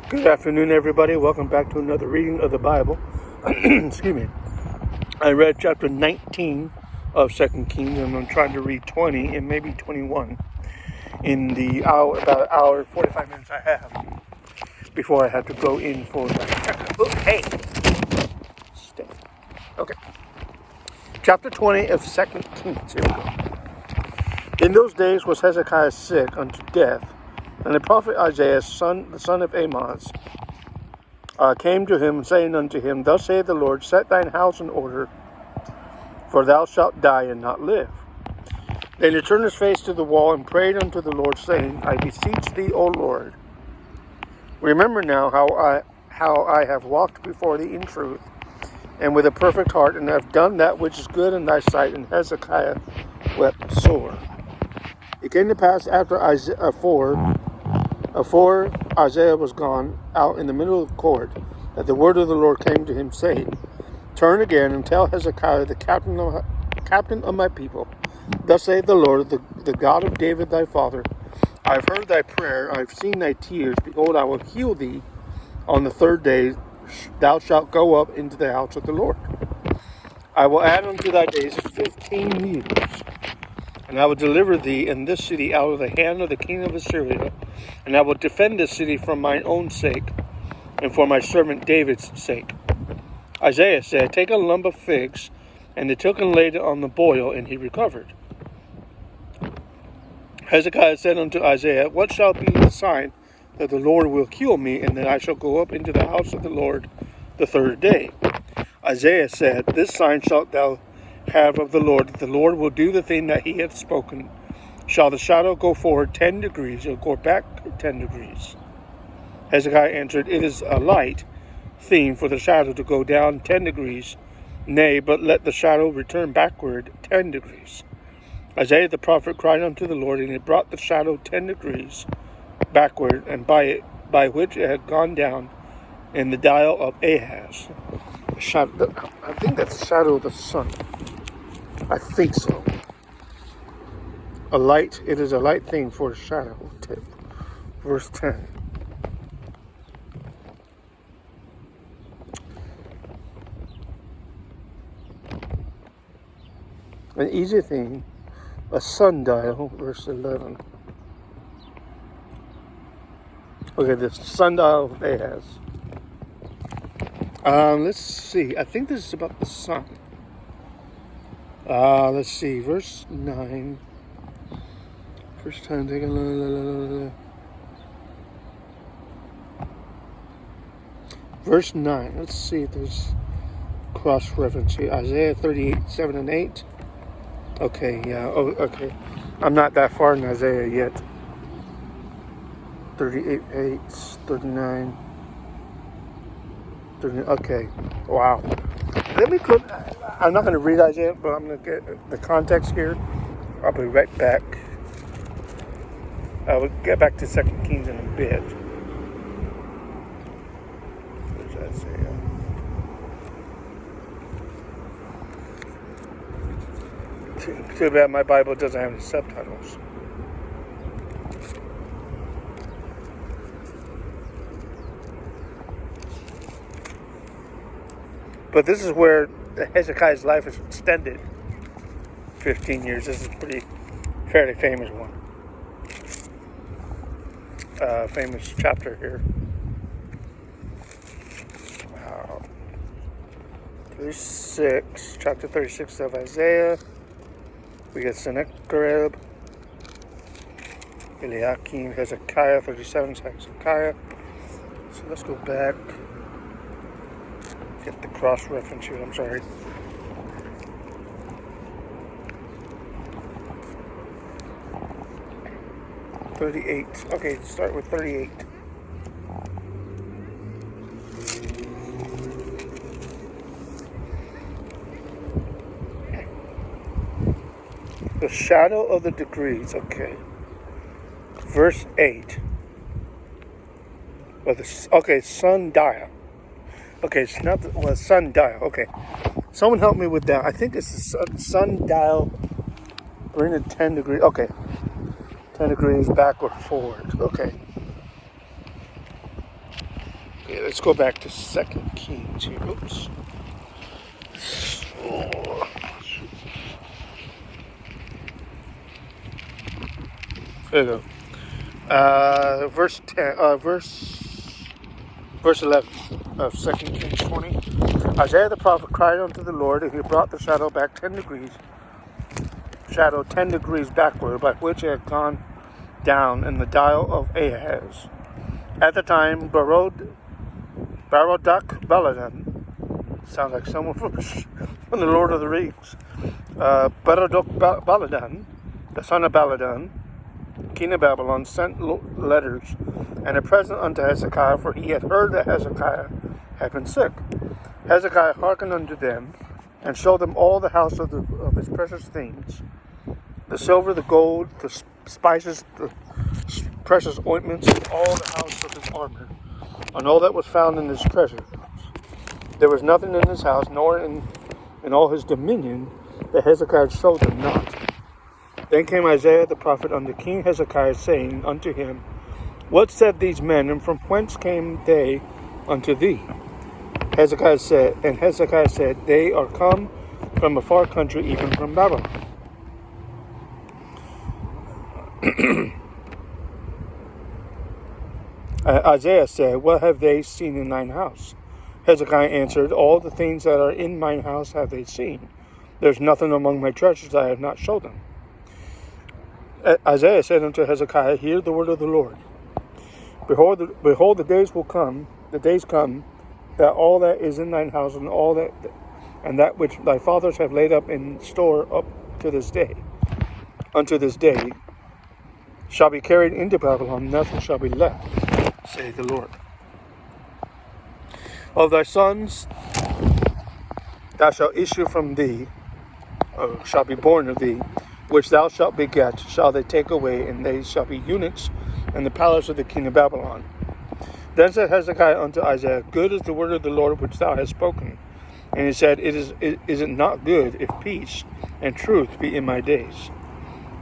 Good afternoon, everybody. Welcome back to another reading of the Bible. Excuse me. I read chapter 19 of 2 Kings, and I'm trying to read 20 and maybe 21 in the hour, about an hour, 45 minutes I have before I have to go in for that. Oh, hey! Stay. Okay. Chapter 20 of 2 Kings. Here we go. In those days was Hezekiah sick unto death, and the prophet Isaiah, the son of Amoz, came to him, saying unto him, Thus saith the Lord, Set thine house in order, for thou shalt die and not live. Then he turned his face to the wall and prayed unto the Lord, saying, I beseech thee, O Lord, remember now how I have walked before thee in truth, and with a perfect heart, and have done that which is good in thy sight. And Hezekiah wept sore. It came to pass after Isaiah was gone out in the middle of the court, that the word of the Lord came to him, saying, Turn again and tell Hezekiah, the captain of my people, Thus saith the Lord, the God of David thy father, I have heard thy prayer, I have seen thy tears. Behold, I will heal thee. On the third day thou shalt go up into the house of the Lord. I will add unto thy days 15 years. And I will deliver thee in this city out of the hand of the king of Assyria, and I will defend this city for mine own sake, and for my servant David's sake. Isaiah said, Take a lump of figs, and they took and laid it on the boil, and he recovered. Hezekiah said unto Isaiah, What shall be the sign that the Lord will heal me, and that I shall go up into the house of the Lord the third day? Isaiah said, This sign shalt thou have of the Lord will do the thing that he hath spoken. Shall the shadow go forward 10 degrees, or go back 10 degrees? Hezekiah answered, It is a light thing for the shadow to go down 10 degrees. Nay, but let the shadow return backward 10 degrees. Isaiah the prophet cried unto the Lord, and he brought the shadow 10 degrees backward, and by which it had gone down in the dial of Ahaz. I think that's the shadow of the sun. I think so. It is a light thing for a shadow. Verse 10. An easy thing, a sundial, verse 11. Okay, the sundial of Ahaz. Let's see. I think this is about the sun. Let's see. Verse 9. First time taking verse 9. Let's see if there's cross-reference here. Isaiah 38, 7 and 8. Okay, yeah. Oh, okay. I'm not that far in Isaiah yet. 38, 8, 39. 30, okay. Wow. Let me put, I'm not going to read Isaiah, but I'm going to get the context here. I'll be right back. I will get back to 2 Kings in a bit. Where's Isaiah? Too bad my Bible doesn't have any subtitles. But this is where Hezekiah's life is extended. 15 years. This is a fairly famous one. Famous chapter here. Wow. 36. Chapter 36 of Isaiah. We get Sennacherib, Eliakim, Hezekiah, 37 Hezekiah. So let's go back. Get the cross-reference here, I'm sorry. $38. Okay, start with 38. The shadow of the degrees, okay. Verse 8. Okay, sundial. Okay, it's not sundial. Okay, someone help me with that. I think it's the sundial. Bring it 10 degrees. Okay, 10 degrees backward, forward. Okay. Okay, let's go back to 2 Kings here. Oops. There you go. Verse 11 of 2 Kings 20. Isaiah the prophet cried unto the Lord, and he brought the shadow back 10 degrees backward, by which it had gone down in the dial of Ahaz. At the time, Barodak Baladan, sounds like someone from the Lord of the Rings. Barodak Baladan, the son of Baladan, king of Babylon, sent letters and a present unto Hezekiah, for he had heard that Hezekiah had been sick. Hezekiah hearkened unto them, and showed them all the house of his precious things, the silver, the gold, the spices, the precious ointments, and all the house of his armor, and all that was found in his treasures. There was nothing in his house, nor in all his dominion, that Hezekiah showed them not. Then came Isaiah the prophet unto King Hezekiah, saying unto him, What said these men, and from whence came they unto thee? Hezekiah said, They are come from a far country, even from Babylon. Isaiah said, What have they seen in thine house? Hezekiah answered, All the things that are in mine house have they seen. There's nothing among my treasures I have not showed them. Isaiah said unto Hezekiah, Hear the word of the Lord. Behold, the days come, that all that is in thine house, and that which thy fathers have laid up in store up to this day, unto this day, shall be carried into Babylon, nothing shall be left, saith the Lord. Of thy sons thou shalt issue from thee, or shall be born of thee, which thou shalt beget, shall they take away, and they shall be eunuchs in the palace of the king of Babylon. Then said Hezekiah unto Isaiah, Good is the word of the Lord which thou hast spoken. And he said, Is it not good if peace and truth be in my days?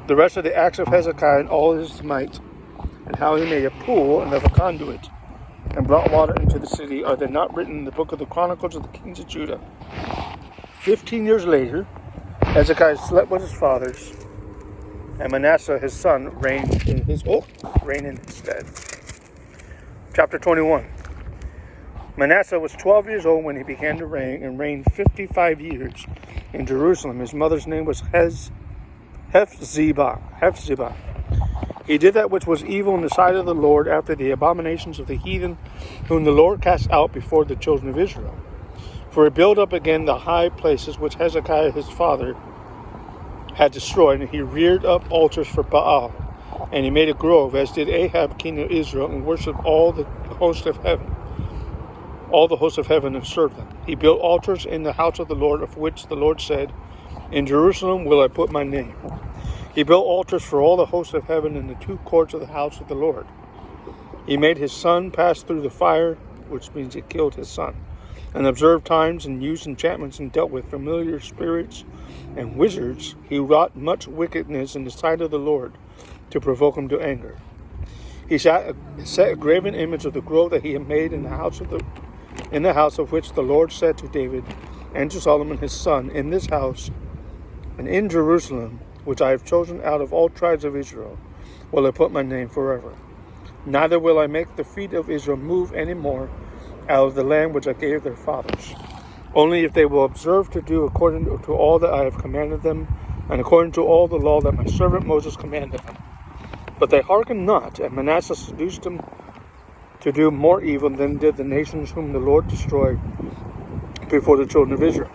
The rest of the acts of Hezekiah and all his might, and how he made a pool and of a conduit, and brought water into the city, are they not written in the book of the Chronicles of the kings of Judah? 15 years later, Hezekiah slept with his fathers, and Manasseh his son reigned in his stead. Chapter 21. Manasseh was 12 years old when he began to reign, and reigned 55 years in Jerusalem. His mother's name was Hephzibah. He did that which was evil in the sight of the Lord, after the abominations of the heathen, whom the Lord cast out before the children of Israel. For he built up again the high places which Hezekiah his father had destroyed, and he reared up altars for Baal, and he made a grove, as did Ahab king of Israel, and worshipped all the host of heaven, and served them. He built altars in the house of the Lord, of which the Lord said, In Jerusalem will I put my name. He built altars for all the hosts of heaven in the two courts of the house of the Lord. He made his son pass through the fire, which means he killed his son, and observed times, and used enchantments, and dealt with familiar spirits and wizards. He wrought much wickedness in the sight of the Lord, to provoke him to anger. He set a graven image of the grove that he had made in the house of which the Lord said to David and to Solomon his son, In this house and in Jerusalem, which I have chosen out of all tribes of Israel, will I put my name forever. Neither will I make the feet of Israel move any more out of the land which I gave their fathers, only if they will observe to do according to all that I have commanded them, and according to all the law that my servant Moses commanded them. But they hearkened not, and Manasseh seduced them to do more evil than did the nations whom the Lord destroyed before the children of Israel.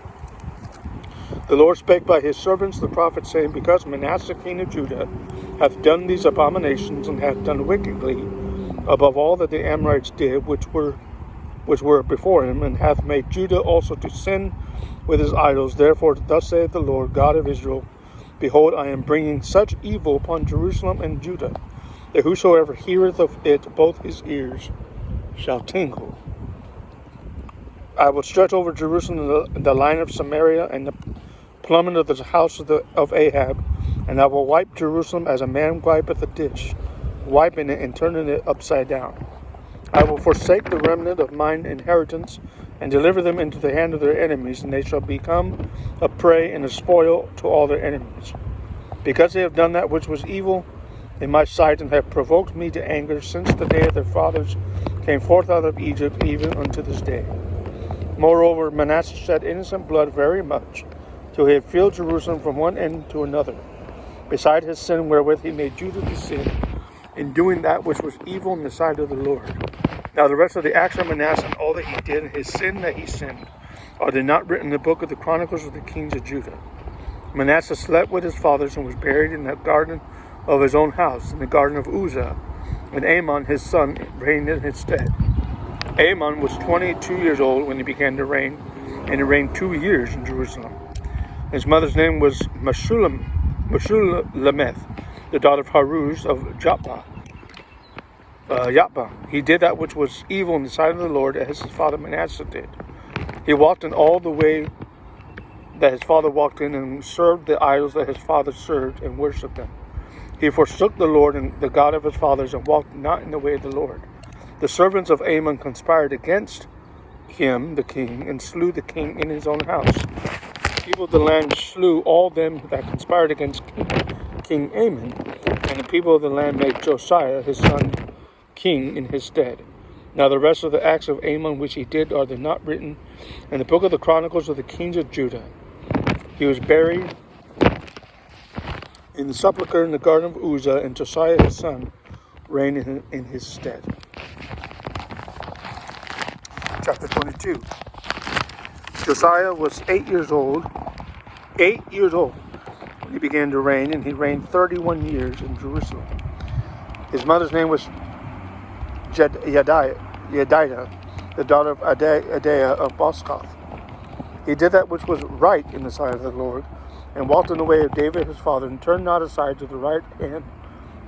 The Lord spake by his servants the prophets, saying, Because Manasseh king of Judah hath done these abominations, and hath done wickedly above all that the Amorites did, which were before him, and hath made Judah also to sin with his idols. Therefore thus saith the Lord God of Israel, Behold, I am bringing such evil upon Jerusalem and Judah, that whosoever heareth of it, both his ears shall tingle. I will stretch over Jerusalem the line of Samaria, and the plummet of the house of Ahab, and I will wipe Jerusalem as a man wipeth a dish, wiping it and turning it upside down. I will forsake the remnant of mine inheritance, and deliver them into the hand of their enemies, and they shall become a prey and a spoil to all their enemies. Because they have done that which was evil in my sight, and have provoked me to anger since the day of their fathers came forth out of Egypt, even unto this day. Moreover, Manasseh shed innocent blood very much, till he had filled Jerusalem from one end to another, beside his sin wherewith he made Judah to sin, in doing that which was evil in the sight of the Lord. Now the rest of the acts of Manasseh, and all that he did, and his sin that he sinned, are they not written in the book of the Chronicles of the kings of Judah? Manasseh slept with his fathers, and was buried in the garden of his own house, in the garden of Uzzah, and Amon his son reigned in his stead. Amon was 22 years old when he began to reign, and he reigned 2 years in Jerusalem. His mother's name was Meshulameth, the daughter of Haruz of Jotbah. He did that which was evil in the sight of the Lord, as his father Manasseh did. He walked in all the way that his father walked in, and served the idols that his father served, and worshipped them. He forsook the Lord and the God of his fathers, and walked not in the way of the Lord. The servants of Amon conspired against him, the king, and slew the king in his own house. The people of the land slew all them that conspired against King Amon, and the people of the land made Josiah his son king in his stead. Now the rest of the acts of Amon which he did, are they not written in the book of the Chronicles of the kings of Judah? He was buried in the sepulchre in the garden of Uzzah, and Josiah his son reigned in his stead. Chapter 22. Josiah was 8 years old when he began to reign, and he reigned 31 years in Jerusalem. His mother's name was Yedidah, the daughter of Adaiah of Boskoth. He did that which was right in the sight of the Lord, and walked in the way of David his father, and turned not aside to the right hand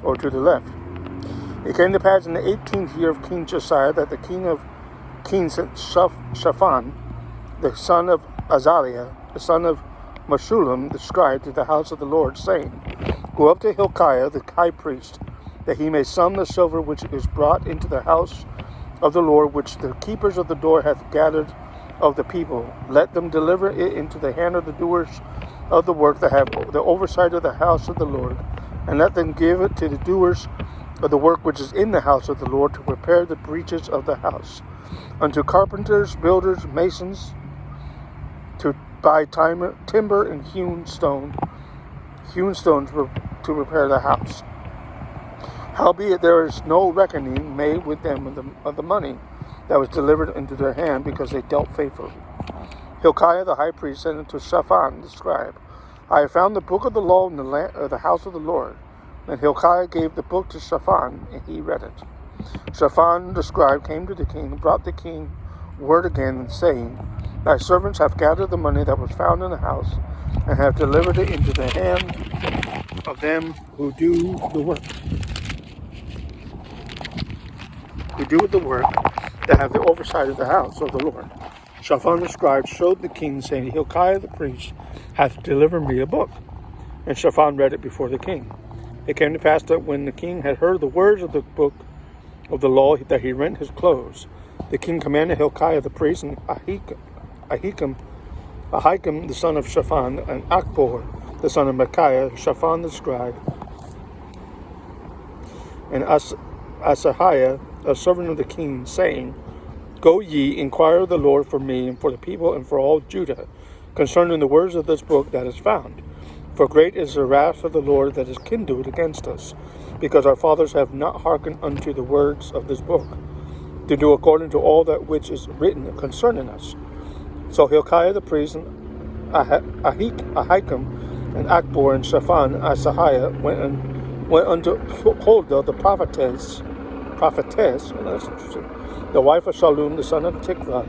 or to the left. It came to pass in the 18th year of King Josiah, that the king sent Shaphan, the son of Azaliah, the son of Meshullam, the scribe, to the house of the Lord, saying, Go up to Hilkiah the high priest, that he may sum the silver which is brought into the house of the Lord, which the keepers of the door hath gathered of the people. Let them deliver it into the hand of the doers of the work that have the oversight of the house of the Lord, and let them give it to the doers of the work which is in the house of the Lord, to repair the breaches of the house, unto carpenters, builders, masons, to buy timber and hewn stones to repair the house. Howbeit there is no reckoning made with them of the money that was delivered into their hand, because they dealt faithfully. Hilkiah the high priest said unto Shaphan the scribe, I have found the book of the law in the house of the Lord. And Hilkiah gave the book to Shaphan, and he read it. Shaphan the scribe came to the king, and brought the king word again, saying, Thy servants have gathered the money that was found in the house, and have delivered it into the hand of them who do the work. That have the oversight of the house of the Lord. Shaphan the scribe showed the king, saying, Hilkiah the priest hath delivered me a book. And Shaphan read it before the king. It came to pass that when the king had heard the words of the book of the law, that he rent his clothes. The king commanded Hilkiah the priest, and Ahikam the son of Shaphan, and Akbor the son of Micaiah, Shaphan the scribe, and Asahiah, a servant of the king, saying, Go ye, inquire of the Lord for me, and for the people, and for all Judah, concerning the words of this book that is found. For great is the wrath of the Lord that is kindled against us, because our fathers have not hearkened unto the words of this book, to do according to all that which is written concerning us. So Hilkiah the priest, and Ahikam, and Akbor, and Shaphan, Asahiah, went unto Huldah the prophetess, well, that's interesting, the wife of Shallum, the son of Tikvah,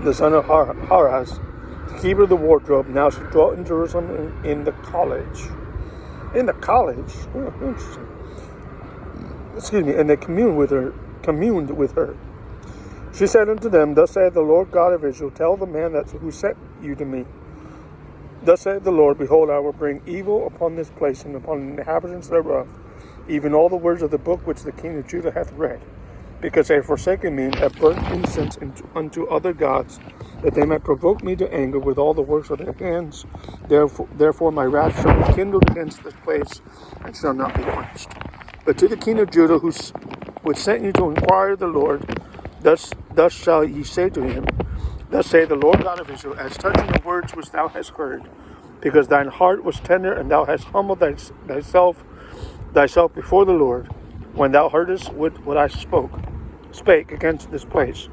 the son of Haraz, the keeper of the wardrobe. Now she dwelt in Jerusalem in the college. In the college? Oh, interesting. Excuse me. And they communed with her. She said unto them, Thus saith the Lord God of Israel, Tell the man who sent you to me. Thus saith the Lord, Behold, I will bring evil upon this place, and upon the inhabitants thereof, even all the words of the book which the king of Judah hath read, because they have forsaken me, and have burnt incense unto other gods, that they might provoke me to anger with all the works of their hands. Therefore my wrath shall be kindled against this place, and shall not be quenched. But to the king of Judah, which sent you to inquire of the Lord, thus shall ye say to him, Thus saith the Lord God of Israel, as touching the words which thou hast heard, because thine heart was tender, and thou hast humbled thyself before the Lord, when thou heardest what I spake against this place,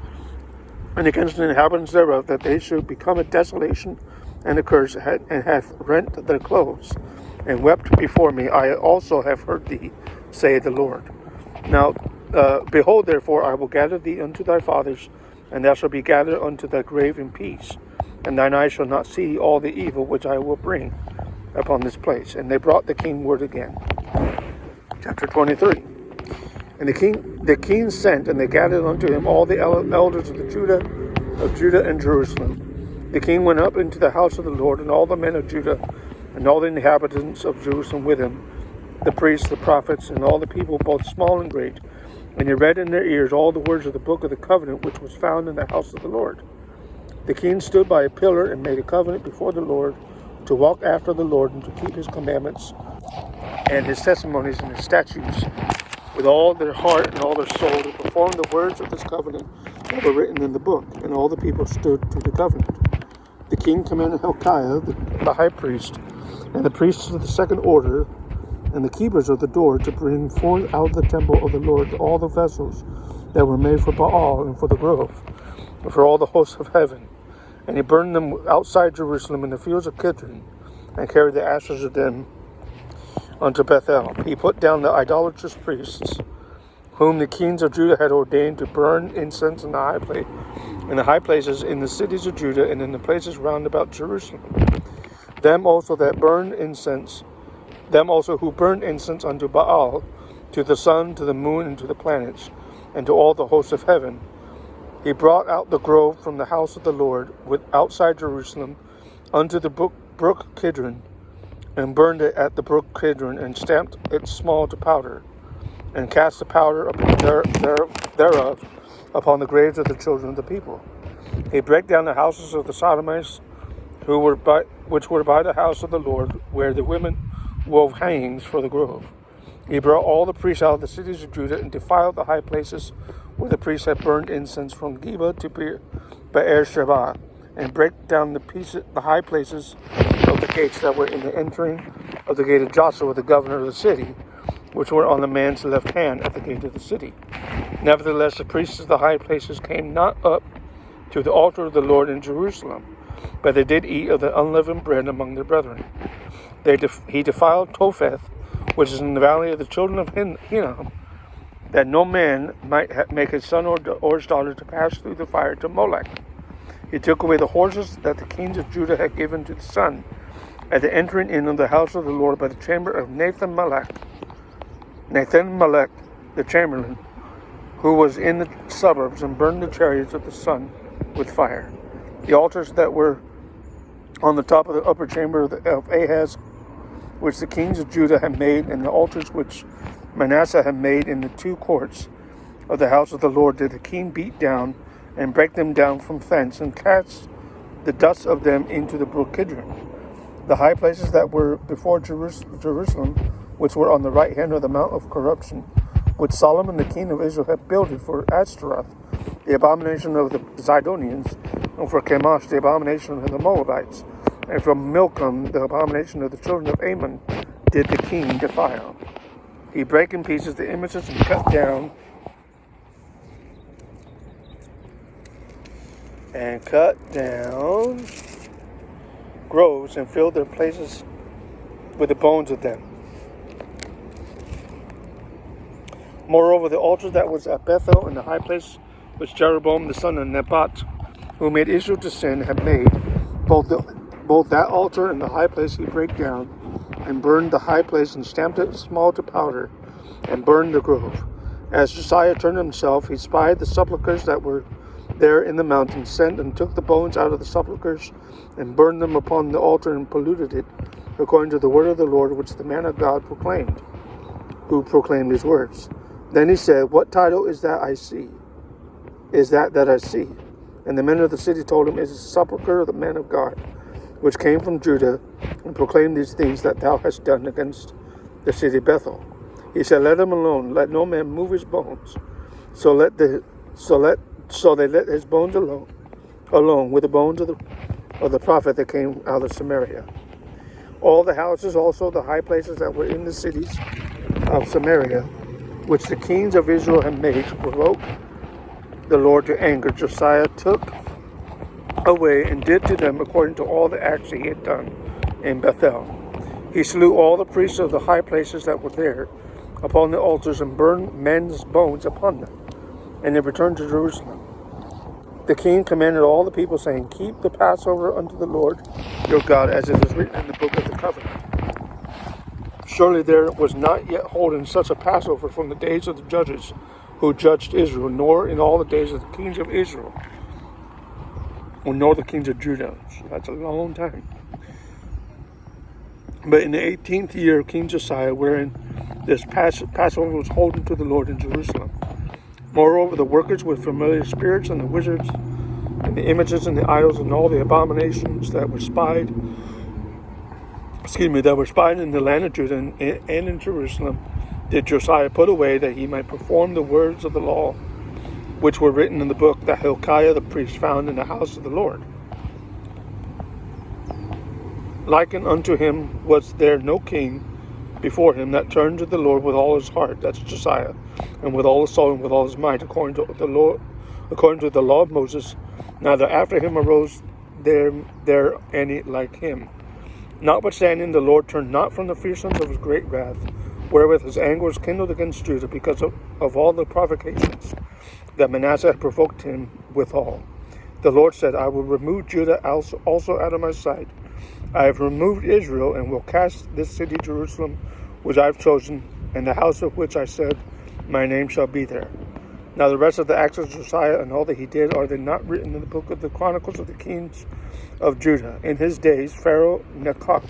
and against the inhabitants thereof, that they should become a desolation and a curse, and hath rent their clothes, and wept before me. I also have heard thee, saith the Lord. Now, behold, therefore, I will gather thee unto thy fathers, and thou shalt be gathered unto thy grave in peace, and thine eyes shall not see all the evil which I will bring upon this place. And they brought the king word again. Chapter 23. And the king sent, and they gathered unto him all the elders of Judah and Jerusalem. The king went up into the house of the Lord, and all the men of Judah, and all the inhabitants of Jerusalem with him, the priests, the prophets, and all the people, both small and great. And he read in their ears all the words of the book of the covenant which was found in the house of the Lord. The king stood by a pillar and made a covenant before the Lord, to walk after the Lord, and to keep his commandments and his testimonies and his statutes with all their heart and all their soul, to perform the words of this covenant that were written in the book. And all the people stood to the covenant. The king commanded Hilkiah, the high priest, and the priests of the second order, and the keepers of the door, to bring forth out of the temple of the Lord all the vessels that were made for Baal and for the grove, and for all the hosts of heaven. And he burned them outside Jerusalem in the fields of Kidron, and carried the ashes of them unto Bethel. He put down the idolatrous priests, whom the kings of Judah had ordained to burn incense in the high places in the cities of Judah, and in the places round about Jerusalem. Them also who burned incense unto Baal, to the sun, to the moon, and to the planets, and to all the hosts of heaven. He brought out the grove from the house of the Lord outside Jerusalem unto the brook Kidron, and burned it at the brook Kidron, and stamped it small to powder, and cast the powder thereof upon the graves of the children of the people. He brake down the houses of the Sodomites, which were by the house of the Lord, where the women wove hangings for the grove. He brought all the priests out of the cities of Judah, and defiled the high places where the priests had burned incense, from Geba to Beersheba, and brake down the high places of the gates that were in the entering of the gate of Joshua, the governor of the city, which were on the man's left hand at the gate of the city. Nevertheless, the priests of the high places came not up to the altar of the Lord in Jerusalem, but they did eat of the unleavened bread among their brethren. He defiled Topheth, which is in the valley of the children of Hinnom, that no man might make his son or his daughter to pass through the fire to Molech. He took away the horses that the kings of Judah had given to the sun, at the entering in of the house of the Lord by the chamber of Nathan-Melech, the chamberlain, who was in the suburbs, and burned the chariots of the sun with fire. The altars that were on the top of the upper chamber of Ahaz, which the kings of Judah had made, and the altars which Manasseh had made in the two courts of the house of the Lord, did the king beat down, and break them down from thence, and cast the dust of them into the brook Kidron. The high places that were before Jerusalem, which were on the right hand of the mount of corruption, which Solomon the king of Israel had builded for Ashtaroth, the abomination of the Zidonians, and for Chemosh, the abomination of the Moabites, and from Milcom, the abomination of the children of Ammon, did the king defile. He brake in pieces the images, and cut down groves, and filled their places with the bones of them. Moreover, the altar that was at Bethel, in the high place which Jeroboam the son of Nebat, who made Israel to sin, had made, both that altar and the high place he brake down, and burned the high place, and stamped it small to powder, and burned the grove. As Josiah turned himself, he spied the sepulchres that were there in the mountain, sent and took the bones out of the sepulchres, and burned them upon the altar, and polluted it, according to the word of the Lord which the man of God proclaimed. who proclaimed his words. Then he said, "What title is that I see? Is that I see?" And the men of the city told him, "It is the sepulchre of the man of God, which came from Judah, and proclaimed these things that thou hast done against the city of Bethel." He said, "Let him alone. Let no man move his bones." So they let his bones alone with the bones of the prophet that came out of Samaria. All the houses, also the high places that were in the cities of Samaria, which the kings of Israel had made to provoke the Lord to anger, Josiah took away and did to them according to all the acts he had done in Bethel. He slew all the priests of the high places that were there upon the altars, and burned men's bones upon them. And they returned to Jerusalem. The king commanded all the people, saying, "Keep the Passover unto the Lord your God, as it is written in the book of the covenant." Surely there was not yet holden such a Passover from the days of the judges who judged Israel, nor in all the days of the kings of Israel, nor the kings of Judah. So that's a long time. But in the 18th year of King Josiah, wherein this Passover was holden to the Lord in Jerusalem. Moreover, the workers with familiar spirits and the wizards and the images and the idols and all the abominations that were spied in the land of Judah and in Jerusalem, did Josiah put away, that he might perform the words of the law which were written in the book that Hilkiah the priest found in the house of the Lord. Likened unto him was there no king before him that turned to the Lord with all his heart, that's Josiah, and with all his soul and with all his might, according to the law of Moses. Neither after him arose there any like him. Notwithstanding, the Lord turned not from the fierceness of his great wrath, wherewith his anger was kindled against Judah, because of all the provocations that Manasseh had provoked him withal. The Lord said, "I will remove Judah also out of my sight. I have removed Israel, and will cast this city Jerusalem, which I have chosen, and the house of which I said, my name shall be there." Now the rest of the acts of Josiah and all that he did, are they not written in the book of the Chronicles of the kings of Judah? In his days, Pharaoh Nechoch,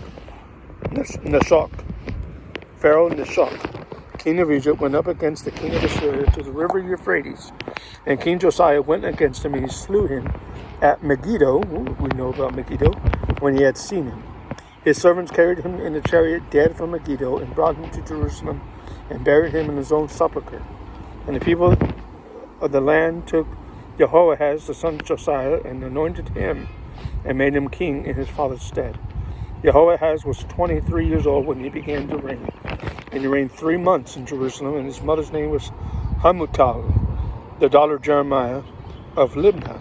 king of Egypt, went up against the king of Assyria to the river Euphrates. And King Josiah went against him, and he slew him at Megiddo. We know about Megiddo, when he had seen him. His servants carried him in a chariot dead from Megiddo, and brought him to Jerusalem, and buried him in his own sepulchre. And the people of the land took Jehoahaz the son of Josiah, and anointed him, and made him king in his father's stead. Jehoahaz was 23 years old when he began to reign, and he reigned 3 months in Jerusalem, and his mother's name was Hamutal, the daughter of Jeremiah of Libnah.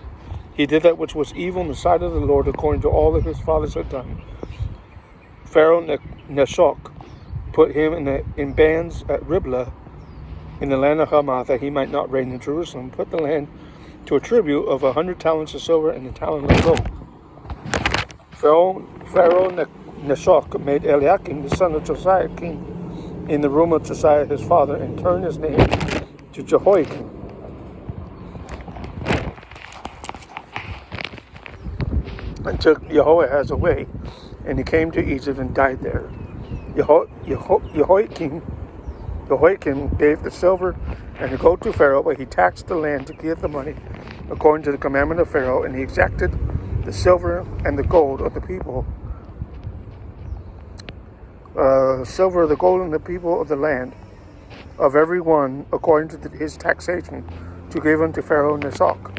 He did that which was evil in the sight of the Lord, according to all that his fathers had done. Pharaoh Nechoch put him in bands at Riblah in the land of Hamath, that he might not reign in Jerusalem, put the land to a tribute of 100 talents of silver and a talent of gold. Pharaoh Nechoch made Eliakim the son of Josiah king in the room of Josiah his father, and turned his name to Jehoiakim. And took Jehoahaz away, and he came to Egypt and died there. Jehoiakim gave the silver and the gold to Pharaoh, but he taxed the land to give the money according to the commandment of Pharaoh, and he exacted the silver and the gold of the people, the gold and the people of the land, of every one according to his taxation, to give unto Pharaoh Nechoch.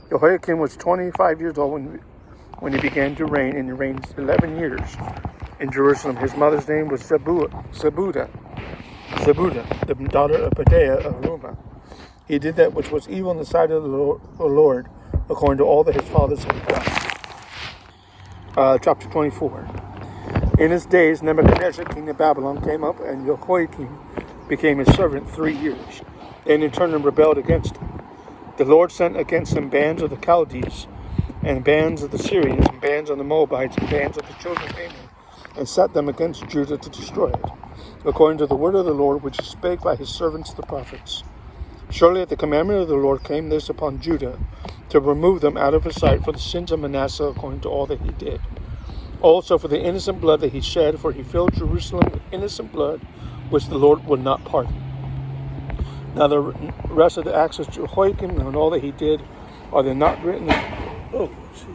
Jehoiakim was 25 years old when he began to reign, and he reigned 11 years in Jerusalem. His mother's name was Zebudah, the daughter of Pedaiah of Rumah. He did that which was evil in the sight of the Lord, according to all that his fathers had done. Chapter 24. In his days, Nebuchadnezzar, king of Babylon, came up, and Jehoiakim became his servant 3 years. Then he turned and rebelled against him. The Lord sent against him bands of the Chaldees, and bands of the Syrians, and bands of the Moabites, and bands of the children of Ammon, and set them against Judah to destroy it, according to the word of the Lord, which he spake by his servants the prophets. Surely at the commandment of the Lord came this upon Judah, to remove them out of his sight for the sins of Manasseh, according to all that he did. Also for the innocent blood that he shed, for he filled Jerusalem with innocent blood, which the Lord would not pardon. Now the rest of the acts of Jehoiakim and all that he did, are they not written? Oh, jeez.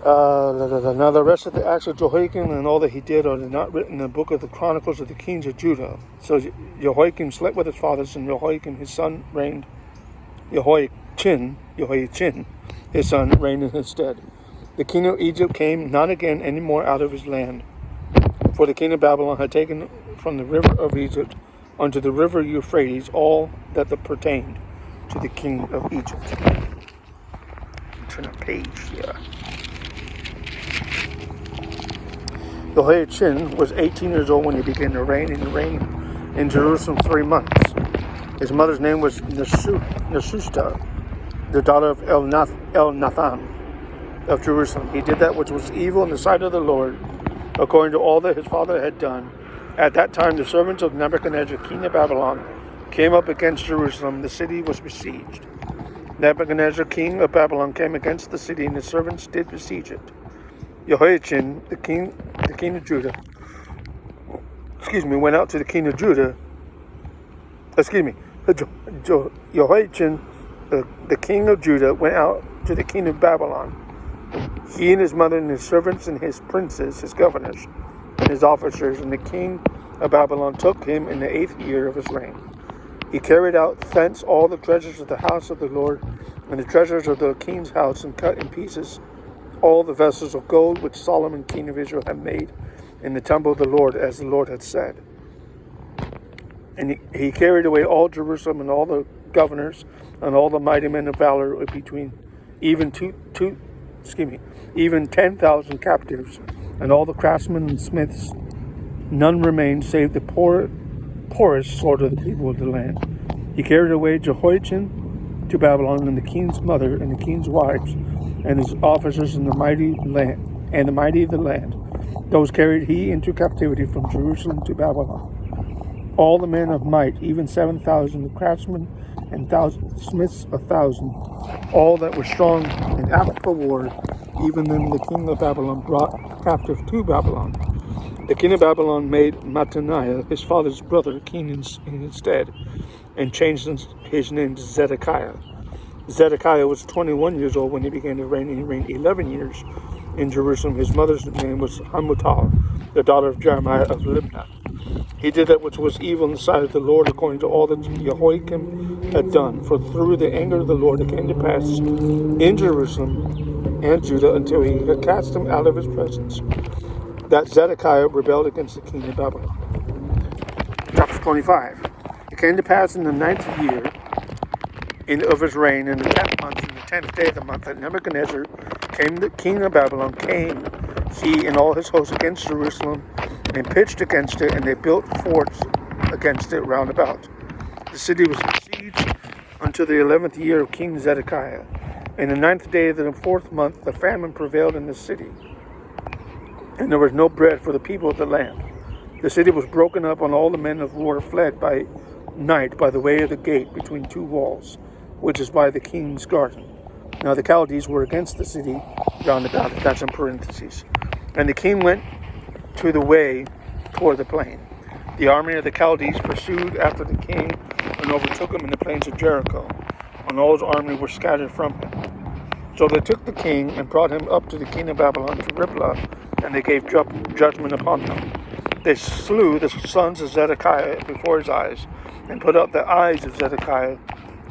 Now the rest of the acts of Jehoiakim and all that he did, are they not written in the book of the Chronicles of the kings of Judah? So Jehoiakim slept with his fathers, and Jehoiakim his son reigned. Jehoiachin his son reigned in his stead. The king of Egypt came not again any more out of his land, for the king of Babylon had taken from the river of Egypt unto the river Euphrates all that pertained to the king of Egypt. Turn a page here. Jehoiachin was 18 years old when he began to reign, and he reigned in Jerusalem 3 months. His mother's name was Nehushta, the daughter of Elnathan of Jerusalem. He did that which was evil in the sight of the Lord, according to all that his father had done. At that time the servants of Nebuchadnezzar, king of Babylon, came up against Jerusalem. The city was besieged. Nebuchadnezzar, king of Babylon, came against the city, and the servants did besiege it. Jehoiachin, the king of Judah, went out to the king of Judah. Jehoiachin, the king of Judah, went out to the king of Babylon. He and his mother and his servants and his princes, his governors, and his officers, and the king of Babylon took him in the 8th year of his reign. He carried out thence all the treasures of the house of the Lord, and the treasures of the king's house, and cut in pieces all the vessels of gold which Solomon king of Israel had made in the temple of the Lord, as the Lord had said. And he carried away all Jerusalem, and all the governors, and all the mighty men of valor, between even 10,000 captives, and all the craftsmen and smiths. None remained save the poorest sort of the people of the land. He carried away Jehoiachin to Babylon, and the king's mother, and the king's wives, and his officers, and the mighty of the land. Those carried he into captivity from Jerusalem to Babylon. All the men of might, even 7,000, the craftsmen, and smiths 1,000, all that were strong and apt for war, even them the king of Babylon brought captive to Babylon. The king of Babylon made Mattaniah, his father's brother, king in his stead, and changed his name to Zedekiah. Zedekiah was 21 years old when he began to reign, and he reigned 11 years in Jerusalem. His mother's name was Hamutal, the daughter of Jeremiah of Libnah. He did that which was evil in the sight of the Lord, according to all that Jehoiakim had done. For through the anger of the Lord it came to pass in Jerusalem and Judah, until he had cast him out of his presence, that Zedekiah rebelled against the king of Babylon. Chapter 25. It came to pass in the 9th year of his reign, in the 10th month, in the 10th day of the month, that Nebuchadnezzar the king of Babylon, came, he and all his hosts, against Jerusalem, and pitched against it, and they built forts against it round about. The city was besieged until the 11th year of King Zedekiah. In the 9th day of the 4th month, the famine prevailed in the city, and there was no bread for the people of the land. The city was broken up, and all the men of war fled by night by the way of the gate between two walls, which is by the king's garden. Now the Chaldees were against the city round about it. That's in parentheses. And the king went to the way toward the plain. The army of the Chaldees pursued after the king and overtook him in the plains of Jericho, and all his army were scattered from him. So they took the king and brought him up to the king of Babylon to Riblah, and they gave judgment upon him. They slew the sons of Zedekiah before his eyes, and put out the eyes of Zedekiah,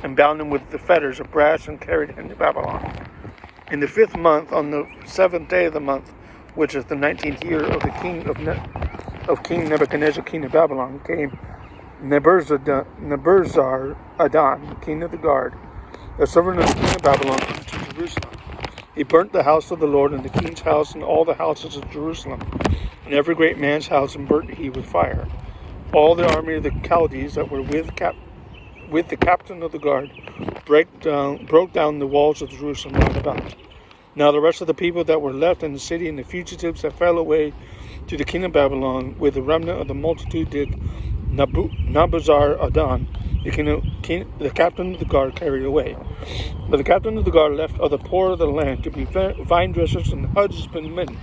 and bound him with the fetters of brass, and carried him to Babylon. In the 5th month, on the 7th day of the month, which is the 19th year of the king of King Nebuchadnezzar, king of Babylon, came Nebuchadnezzar, king of the guard, the servant of the king of Babylon, to Jerusalem. He burnt the house of the Lord, and the king's house, and all the houses of Jerusalem, and every great man's house, and burnt he with fire. All the army of the Chaldees that were with the captain of the guard broke down the walls of Jerusalem round about. Now the rest of the people that were left in the city, and the fugitives that fell away to the king of Babylon, with the remnant of the multitude, did Nabuzaradan, the captain of the guard carried away. But the captain of the guard left of the poor of the land to be vine dressers and husbandmen.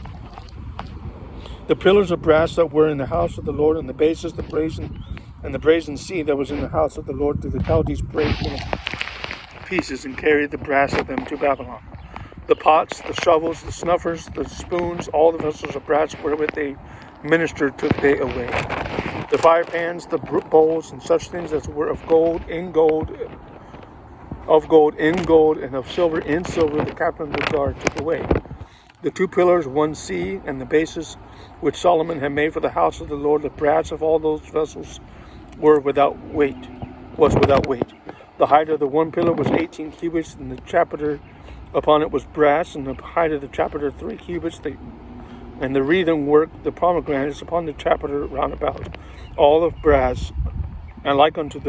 The pillars of brass that were in the house of the Lord, and the bases, the brazen sea that was in the house of the Lord, did the Chaldees break in pieces and carried the brass of them to Babylon. The pots, the shovels, the snuffers, the spoons, all the vessels of brass wherewith they ministered took they away. The fire pans, the bowls, and such things as were of gold, in gold, and of silver, in silver, the captain of the guard took away. The two pillars, one sea, and the bases which Solomon had made for the house of the Lord, the brass of all those vessels was without weight. The height of the one pillar was 18 cubits, and the chapiter upon it was brass, and the height of the chapiter 3 cubits, and the wreathen work, the pomegranates upon the chapiter round about, all of brass, and like unto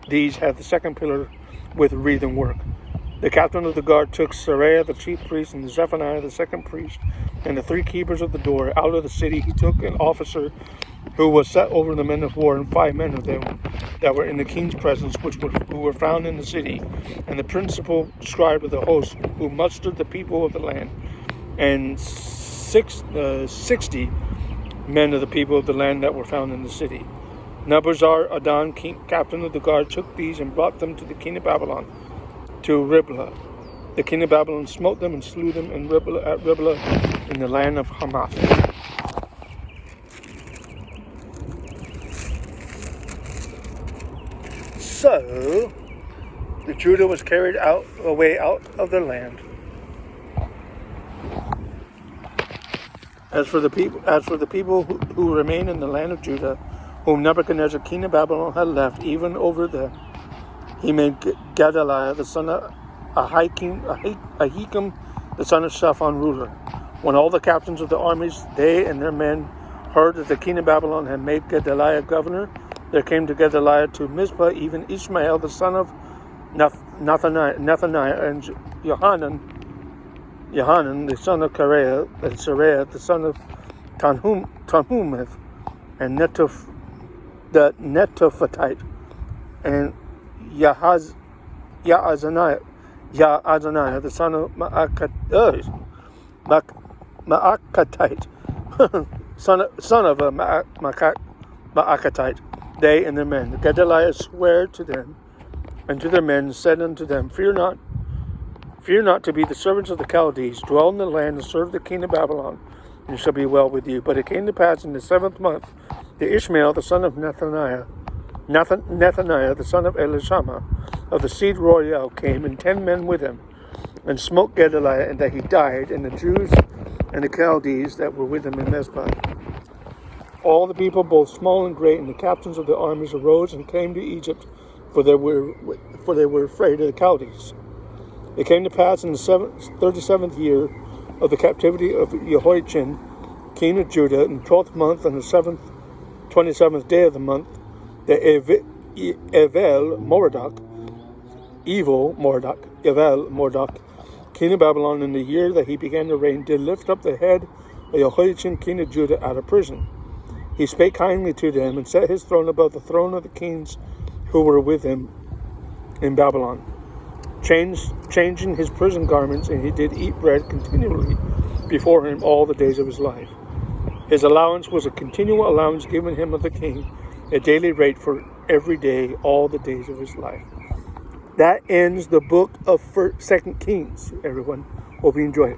these had the second pillar with wreathen work. The captain of the guard took Seraiah the chief priest, and Zephaniah the second priest, and the 3 keepers of the door out of the city. He took an officer who was set over the men of war, and 5 men of them that were in the king's presence, who were found in the city, and the principal scribe of the host, who mustered the people of the land, and 60 men of the people of the land that were found in the city. Nebuzaradan, captain of the guard, took these and brought them to the king of Babylon, to Riblah. The king of Babylon smote them and slew them at Riblah in the land of Hamath. So the Judah was carried away out of their land. As for the people who remain in the land of Judah, whom Nebuchadnezzar king of Babylon had left, even over them, he made Gedaliah the son of Ahikam the son of Shaphan ruler. When all the captains of the armies, they and their men, heard that the king of Babylon had made Gedaliah governor, there came to Gedaliah to Mizpah even Ishmael the son of Nethaniah, and Johanan the son of Kareah, and Seraiah the son of Tanhumeth, and the Netophathite, and Yaazaniah the son of Maacatite, son of a Maacatite, they and their men. Gedaliah sware to them and to their men, said unto them, Fear not to be the servants of the Chaldees. Dwell in the land and serve the king of Babylon, and it shall be well with you. But it came to pass in the 7th month, that Ishmael the son of Nethaniah the son of Elishama of the seed royal came, and 10 men with him, and smote Gedaliah, and that he died, and the Jews and the Chaldees that were with him in Mizpah. All the people, both small and great, and the captains of the armies arose and came to Egypt, for they were afraid of the Chaldees. It came to pass in the 37th year of the captivity of Jehoiachin, king of Judah, in the 12th month, on the 27th day of the month, that Evel Mordok, king of Babylon, in the year that he began to reign, did lift up the head of Jehoiachin, king of Judah, out of prison. He spake kindly to them, and set his throne above the throne of the kings who were with him in Babylon, changing his prison garments, and he did eat bread continually before him all the days of his life. His allowance was a continual allowance given him of the king, a daily rate for every day, all the days of his life. That ends the book of 2 Kings, everyone. Hope you enjoy it.